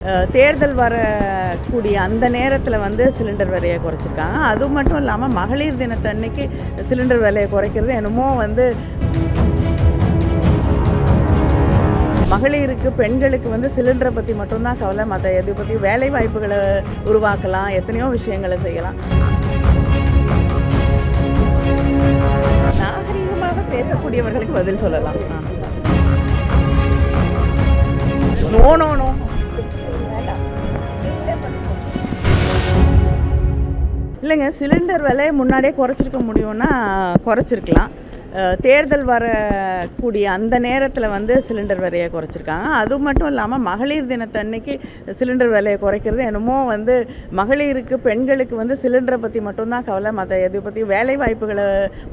தேர்தல் வரக்கூடிய அந்த நேரத்தில் வந்து சிலிண்டர் விலையை குறைச்சிருக்காங்க. அது மட்டும் இல்லாமல் மகளிர் தினத்தன்னைக்கு சிலிண்டர் விலையை குறைக்கிறது என்னமோ வந்து மகளிருக்கு பெண்களுக்கு வந்து சிலிண்டரை பற்றி மட்டும்தான் கவலை, மற்ற எதை பற்றி வேலை வாய்ப்புகளை உருவாக்கலாம், எத்தனையோ விஷயங்களை செய்யலாம். நாகரீகமாக பேசக்கூடியவர்களுக்கு பதில் சொல்லலாம். நோ நோ நோ இல்லைங்க, சிலிண்டர் விலையை முன்னாடியே குறைச்சிருக்க முடியும்னா குறைச்சிருக்கலாம். தேர்தல் வரக்கூடிய அந்த நேரத்தில் வந்து சிலிண்டர் விலையை குறைச்சிருக்காங்க. அது மட்டும் இல்லாமல் மகளிர் தினத்தன்னைக்கு சிலிண்டர் விலையை குறைக்கிறது என்னமோ வந்து மகளிருக்கு பெண்களுக்கு வந்து சிலிண்டரை பற்றி மட்டும்தான் கவலை, மற்ற எதை பற்றி வேலை வாய்ப்புகளை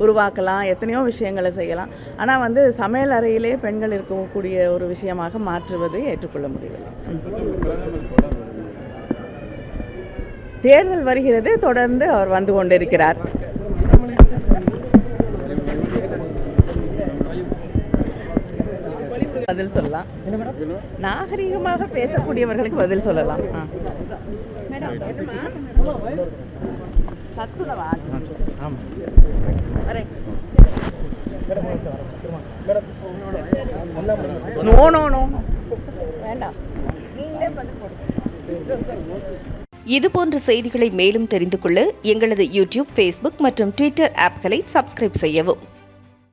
உருவாக்கலாம், எத்தனையோ விஷயங்களை செய்யலாம். ஆனால் வந்து சமையல் அறையிலே பெண்கள் இருக்கக்கூடிய ஒரு விஷயமாக மாற்றுவது ஏற்றுக்கொள்ள முடியவில்லை. தேர்தல் வருகிறது, தொடர்ந்து அவர் வந்து கொண்டிருக்கிறார். பதில் சொல்லலாம். நாகரீகமாக பேசக்கூடியவர்களுக்கு பதில் சொல்லலாம். நோ நோ நோ வேண்டாம், நீங்களே பதில் போடுங்க. இதுபோன்ற செய்திகளை மேலும் தெரிந்து கொள்ள எங்களது யூடியூப், ஃபேஸ்புக் மற்றும் ட்விட்டர் ஆப்களை சப்ஸ்கிரைப் செய்யவும்.